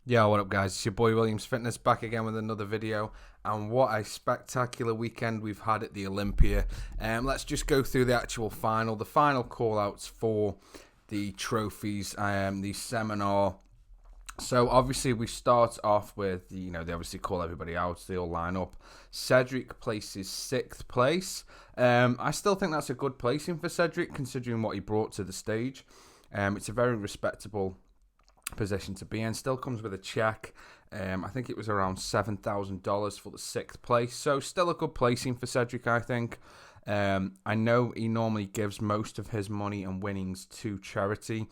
Yo, what up, guys? It's your boy Williams Fitness back again with another video. And what a spectacular weekend we've had at the Olympia. Let's just go through the actual final, the final call outs for the trophies, the seminar. So obviously we start off with, they obviously call everybody out, they all line up. Cedric places 6th place. I still think that's a good placing for Cedric considering what he brought to the stage. It's a very respectable position to be in. Still comes with a check. I think it was around $7,000 for the 6th place. So still a good placing for Cedric, I think. I know he normally gives most of his money and winnings to charity.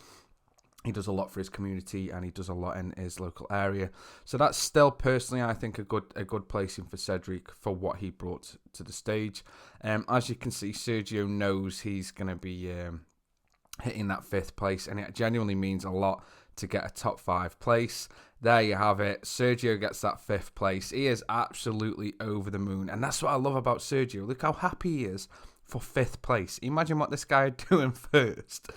He does a lot for his community and he does a lot in his local area. So that's still personally, I think, a good placing for Cedric for what he brought to the stage. As you can see, Sergio knows he's going to be hitting that 5th place, and it genuinely means a lot to get a top 5 place. There you have it. Sergio gets that 5th place. He is absolutely over the moon, and that's what I love about Sergio. Look how happy he is for 5th place. Imagine what this guy is doing first.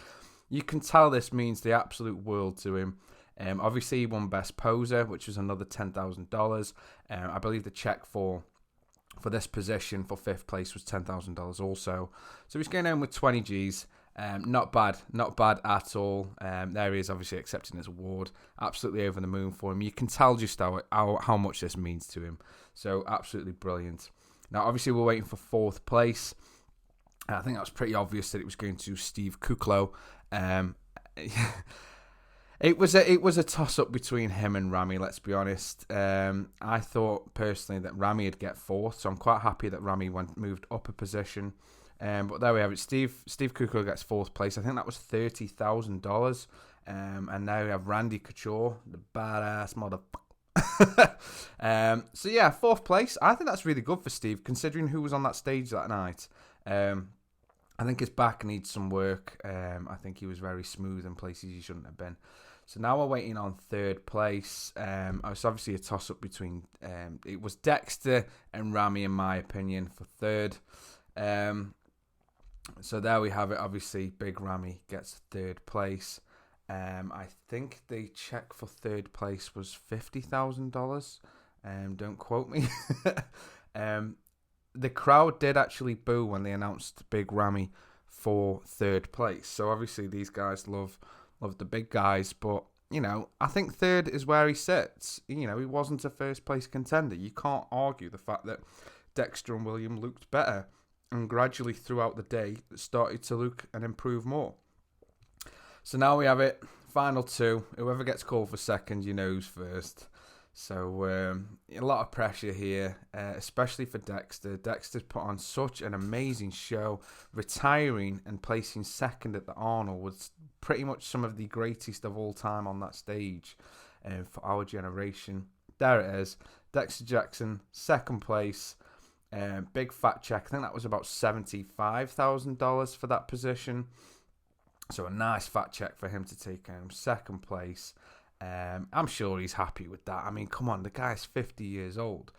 You can tell this means the absolute world to him. Obviously, he won Best Poser, which was another $10,000. I believe the check for this position for 5th place was $10,000 also. So he's going home with 20 G's. Not bad at all. There he is, obviously accepting his award. Absolutely over the moon for him. You can tell just how much this means to him. So absolutely brilliant. Now, obviously, we're waiting for 4th place. I think that was pretty obvious that it was going to Steve Kuklo. It was a toss-up between him and Rami, let's be honest. I thought personally that Rami would get 4th, so I'm quite happy that Rami moved up a position. But there we have it. Steve Kuklo gets 4th place. I think that was $30,000. And now we have Randy Couture, the badass motherfucker. So yeah, 4th place. I think that's really good for Steve, considering who was on that stage that night. I think his back needs some work. I think he was very smooth in places he shouldn't have been. So now we're waiting on 3rd place. It's obviously a toss-up between... it was Dexter and Rami, in my opinion, for 3rd. So there we have it. Obviously, Big Rami gets 3rd place. I think the check for 3rd place was $50,000. Don't quote me. The crowd did actually boo when they announced Big Rami for 3rd place. So obviously these guys love the big guys, but I think 3rd is where he sits. He wasn't a 1st place contender. You can't argue the fact that Dexter and William looked better, and gradually throughout the day it started to look and improve more. So now we have it. Final 2. Whoever gets called for 2nd, you know who's 1st. So a lot of pressure here, especially for Dexter. Dexter's put on such an amazing show. Retiring and placing 2nd at the Arnold was pretty much some of the greatest of all time on that stage for our generation. There it is. Dexter Jackson, 2nd place. Big fat check. I think that was about $75,000 for that position. So a nice fat check for him to take home. 2nd place. I'm sure he's happy with that. I mean, come on, the guy's 50 years old.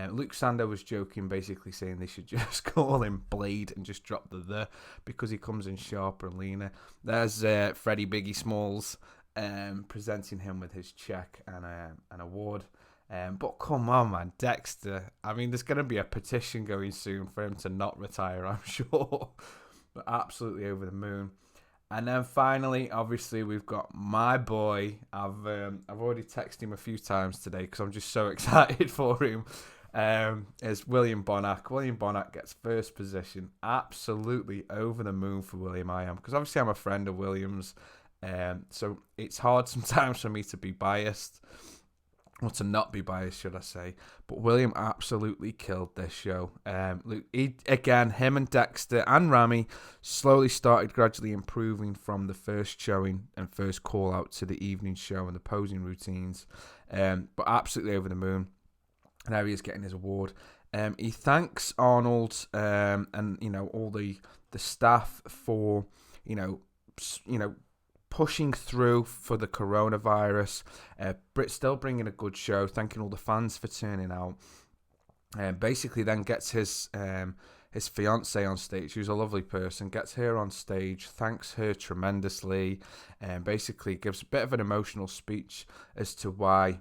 Luke Sando was joking, basically saying they should just call him Blade and just drop the because he comes in sharper and leaner. There's Freddie Biggie Smalls presenting him with his check and an award. But come on, man, Dexter. I mean, there's going to be a petition going soon for him to not retire, I'm sure. But absolutely over the moon. And then finally, obviously, we've got my boy. I've already texted him a few times today because I'm just so excited for him. Is William Bonac. William Bonac gets 1st position. Absolutely over the moon for William, I am. Because obviously I'm a friend of William's. So it's hard sometimes for me to be biased. Or to not be biased, should I say. But William absolutely killed this show. Him and Dexter and Rami slowly started gradually improving from the first showing and first call out to the evening show and the posing routines. But absolutely over the moon. And there he is getting his award. He thanks Arnold and all the staff for pushing through for the coronavirus. Brit still bringing a good show, thanking all the fans for turning out. Basically then gets his his fiancée on stage, who's a lovely person, gets her on stage, thanks her tremendously, and basically gives a bit of an emotional speech as to why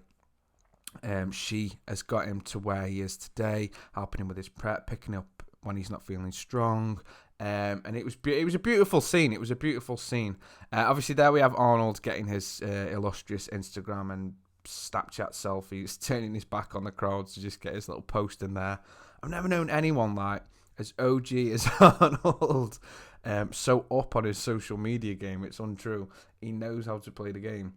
she has got him to where he is today, helping him with his prep, picking up when he's not feeling strong. And it was a beautiful scene. It was a beautiful scene. Obviously, there we have Arnold getting his illustrious Instagram and Snapchat selfies, turning his back on the crowd to just get his little post in there. I've never known anyone like as OG as Arnold, so up on his social media game. It's untrue. He knows how to play the game.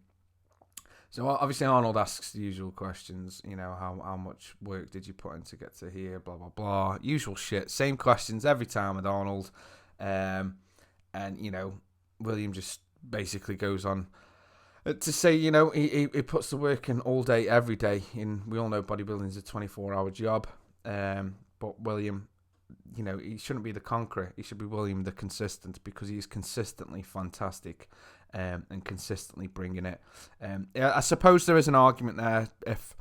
So obviously Arnold asks the usual questions, how much work did you put in to get to here, blah, blah, blah. Usual shit. Same questions every time with Arnold. And, William just basically goes on to say, he puts the work in all day, every day. And we all know bodybuilding is a 24-hour job. But William, he shouldn't be the conqueror. He should be William the consistent, because he's consistently fantastic. And consistently bringing it. I suppose there is an argument there if,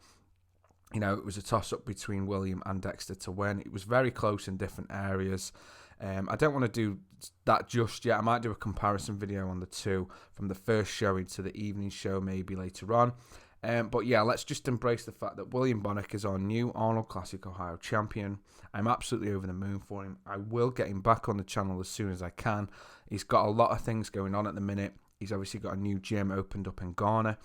it was a toss-up between William and Dexter to win. It was very close in different areas. I don't want to do that just yet. I might do a comparison video on the two, from the first showing to the evening show maybe later on. But yeah, let's just embrace the fact that William Bonac is our new Arnold Classic Ohio champion. I'm absolutely over the moon for him. I will get him back on the channel as soon as I can. He's got a lot of things going on at the minute. He's obviously got a new gym opened up in Ghana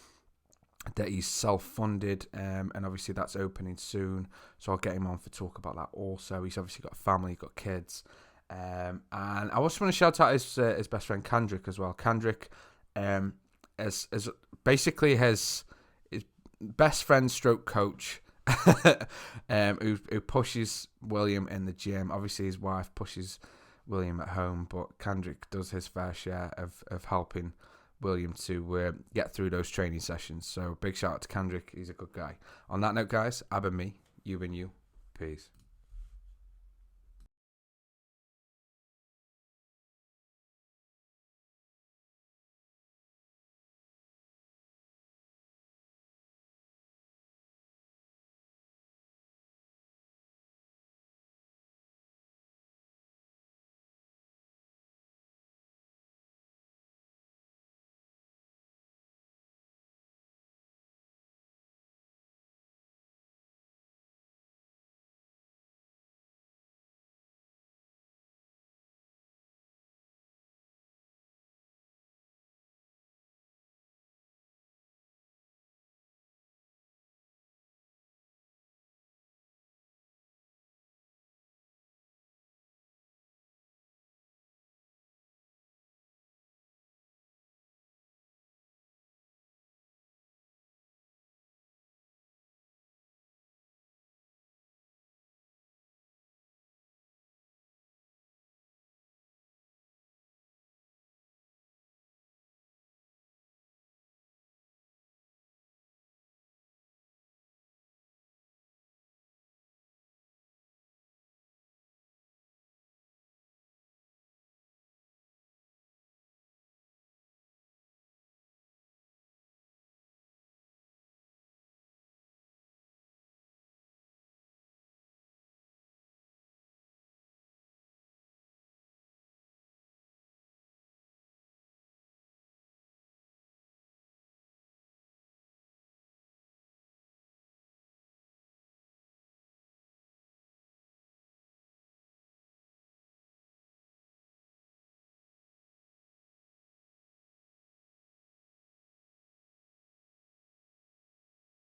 that he's self-funded, and obviously that's opening soon. So I'll get him on for talk about that also. He's obviously got a family, got kids. And I also want to shout out his best friend Kendrick as well. Kendrick is basically his best friend stroke coach who pushes William in the gym. Obviously his wife pushes William at home, but Kendrick does his fair share of helping William to get through those training sessions. So big shout out to Kendrick. He's a good guy. On that note, guys, I've been me, you've been you. Peace.